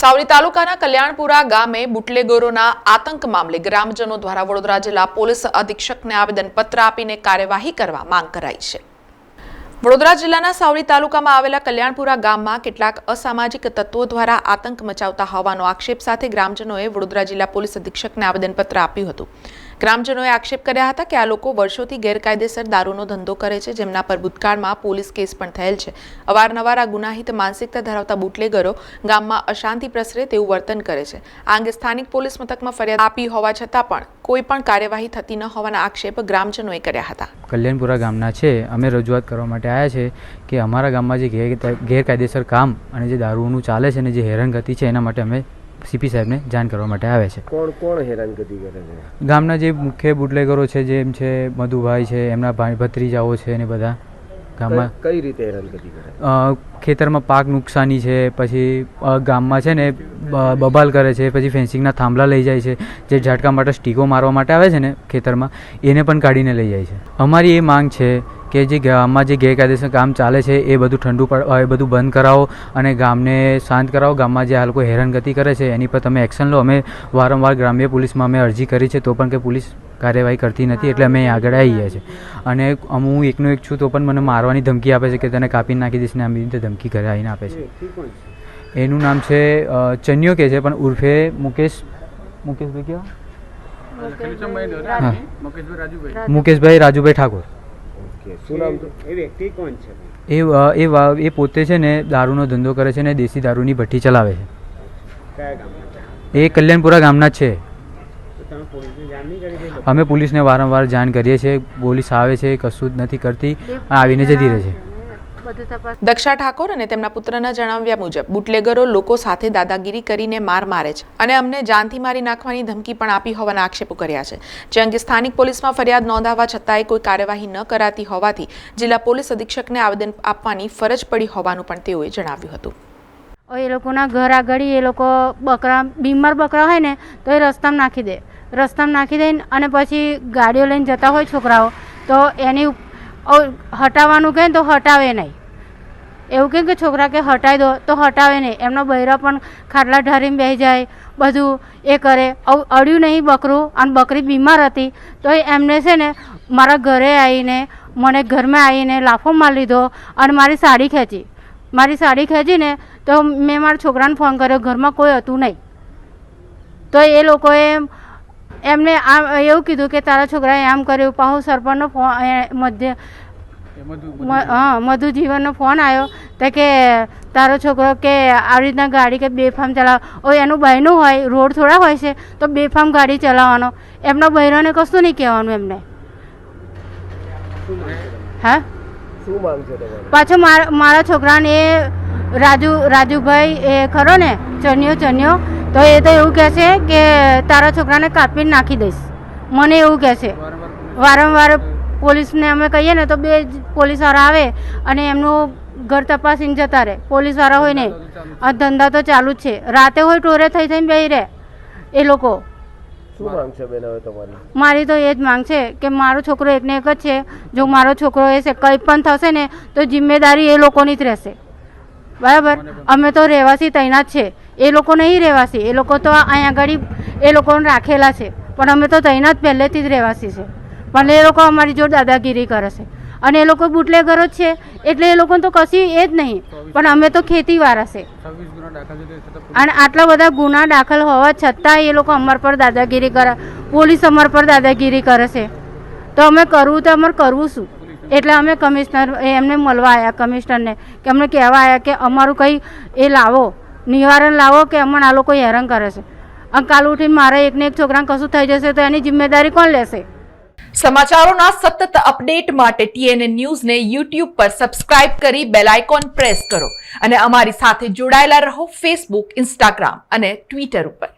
સાવલી તાલુકાના કલ્યાણપુરા ગામે બુટલેગરોના આતંક મામલે ગ્રામજનો દ્વારા વડોદરા જિલ્લા પોલીસ અધિક્ષકને આવેદનપત્ર આપીને કાર્યવાહી કરવા માંગ કરાઈ છે। વડોદરા જિલ્લાના સાવલી તાલુકામાં આવેલા કલ્યાણપુરા ગામમાં કેટલાક અસામાજિક તત્વો દ્વારા આતંક મચાવતા હોવાનો આક્ષેપ સાથે ગ્રામજનોએ વડોદરા જિલ્લા પોલીસ અધિક્ષકને આવેદનપત્ર આપ્યું હતું। ગ્રામજનોએ આક્ષેપ કર્યા હતા કે આ લોકો વર્ષોથી ગેરકાયદેસર દારૂનો ધંધો કરે છે, જેમના પર ભૂતકાળમાં પોલીસ કેસ પણ થયેલ છે। અવારનવાર આ ગુનાહિત માનસિકતા ધરાવતા બુટલેગરો ગામમાં અશાંતિ પ્રસરે તેવું વર્તન કરે છે। આ અંગે સ્થાનિક પોલીસ મથકમાં ફરિયાદ આપી હોવા છતાં પણ કોઈ પણ કાર્યવાહી થતી ન હોવાના આક્ષેપ ગ્રામજનોએ કર્યા હતા। કલ્યાણપુરા ગામના છે, અમે રજૂઆત કરવા માટે આવ્યા છે કે અમારા ગામમાં જે ગેરકાયદેસર કામ અને જે દારૂનું ચાલે છે અને જે હેરાનગતિ છે એના માટે અમે સીપી સાહેબને જાણ કરવા માટે આવ્યા છે। કોણ કોણ હેરાનગતિ કરે છે? ગામના જે મુખ્ય બુટલેગરો છે, જેમ છે મધુભાઈ છે, એમના ભાઈ ભત્રીજાઓ છે ને બધા ગામમાં કઈ રીતે હેરાનગતિ કરે? ખેતરમાં પાક નુકસાની છે, પછી ગામમાં છે ને બબાલ કરે છે, પછી ફેન્સિંગના થાંભલા લઈ જાય છે, જે ઝાટકા માટે સ્ટીકો મારવા માટે આવે છે ને ખેતરમાં એને પણ કાઢીને લઈ જાય છે। અમારી એ માંગ છે કે જે ગામમાં જે ગેરકાયદેસર કામ ચાલે છે એ બધું એ બધું બંધ કરાવો અને ગામને શાંત કરાવો। ગામમાં જે આ લોકો હેરાનગતિ કરે છે એની પર તમે એક્શન લો। અમે વારંવાર ગ્રામ્ય પોલીસમાં અમે અરજી કરી છે તો પણ કે પોલીસ કાર્યવાહી કરતી નથી, એટલે અમે આગળ આવી ગયા છે। અને હું એકનો એક છું તો પણ મને મારવાની ધમકી આપે છે કે તને કાપી નાખી દઈશ ને આવી રીતે ધમકી ઘરે આવીને આપે છે। એનું નામ છે ચન્યો કે છે, પણ ઉર્ફે મુકેશભાઈ કેવા મુકેશભાઈ રાજુભાઈ ઠાકોર। એ પોતે છે ને દારૂનો ધંધો કરે છે ને દેશી દારૂની ભઠ્ઠી ચલાવે છે। એ કલ્યાણપુરા ગામના જ છે। અમે પોલીસને વારંવાર જાણ કરીએ છીએ, પોલીસ આવે છે, કશું જ નથી કરતી, આવીને જતી રહે છે। દક્ષા ઠાકોર અને તેમના પુત્રના જણાવ્યા મુજબ બુટલેગરો લોકો સાથે દાદાગીરી કરીને માર મારે છે અને અમને જાનથી મારી નાખવાની ધમકી પણ આપી હોવાના આક્ષેપો કર્યા છે, જે અંગે સ્થાનિક પોલીસમાં ફરિયાદ નોંધાવવા છતાંય કોઈ કાર્યવાહી ન કરાતી હોવાથી જિલ્લા પોલીસ અધિક્ષકને આવેદન આપવાની ફરજ પડી હોવાનું પણ તેઓએ જણાવ્યું હતું। એ લોકોના ઘર આગળ એ લોકો બીમાર બકરા હોય ને તો એ રસ્તામાં નાખી દે અને પછી ગાડીઓ લઈને જતા હોય છોકરાઓ તો એની હટાવવાનું કહે તો હટાવે નહીં, એવું કહે કે છોકરા કે હટાવી દો તો હટાવે નહીં। એમનો બૈરા પણ ખાટલા ઢારીને બેસી જાય, બધું એ કરે। અડ્યું નહીં બકરું અને બકરી બીમાર હતી તો એમને છે ને મારા ઘરે આવીને મને ઘરમાં આવીને લાફો મારી લીધો અને મારી સાડી ખેંચીને તો મેં મારા છોકરાને ફોન કર્યો, ઘરમાં કોઈ હતું નહીં તો એ લોકોએ એમને એવું કીધું કે તારા છોકરાએ આમ કર્યું। પાછું સરપંચનો ફોન મધુ જીવનનો ફોન આવ્યો તો કે તારો છોકરો કે આવી રીતના ગાડી કે બેફામ ચલાવ, એનું બહેનું હોય, રોડ થોડા હોય છે તો બેફામ ગાડી ચલાવવાનો, એમના બહેનોને કશું નહીં કહેવાનું એમને। હા, પાછો મારા છોકરાને એ રાજુભાઈ એ ખરો ને ચન્યો તો એ તો એવું કહે છે કે તારા છોકરાને કાપીને નાખી દઈશ, મને એવું કહે છે। વારંવાર પોલીસને અમે કહીએ ને તો બે પોલીસવાળા આવે અને એમનું ઘર તપાસીને જતા રહે। પોલીસવાળા હોય ને આ ધંધા તો ચાલુ જ છે, રાતે હોય ટોરે થઈને બેસી રહે એ લોકો। મારી તો એ જ માંગ છે કે મારો છોકરો એકને એક જ છે, જો મારો છોકરો એ છે કંઈ પણ થશે ને તો જિમ્મેદારી એ લોકોની જ રહેશે, બરાબર? અમે તો રહેવાસી તૈનાત છે, એ લોકો નહીં રહેવાસી, એ લોકો તો અહીંયા આગળ એ લોકોને રાખેલા છે, પણ અમે તો તૈનાત પહેલેથી જ રહેવાસી છે, પણ એ લોકો અમારી જોડે દાદાગીરી કરે છે અને એ લોકો બુટલેગરો જ છે એટલે એ લોકોને તો કશી એ જ નહીં, પણ અમે તો ખેતીવાળા છે અને આટલા બધા ગુના દાખલ હોવા છતાં એ લોકો અમારા પર દાદાગીરી કરે, પોલીસ અમારા પર દાદાગીરી કરે છે તો અમે કરવું તો અમારે કરવું શું? એટલે અમે કમિશનર એમને મળવા આવ્યા, કમિશનરને કે અમને કહેવા આવ્યા કે અમારું કંઈ એ લાવો, નિવારણ લાવો કે અમને આ લોકો હેરાન કરે છે અને કાલ ઉઠીને મારા એકને એક છોકરાને કશું થઈ જશે તો એની જિમ્મેદારી કોણ લેશે? સમાચારોના સતત અપડેટ માટે TNN ન્યૂઝને YouTube પર સબસ્ક્રાઇબ કરી બેલ આઇકોન પ્રેસ કરો અને અમારી સાથે જોડાયેલા રહો Facebook, Instagram અને Twitter ઉપર।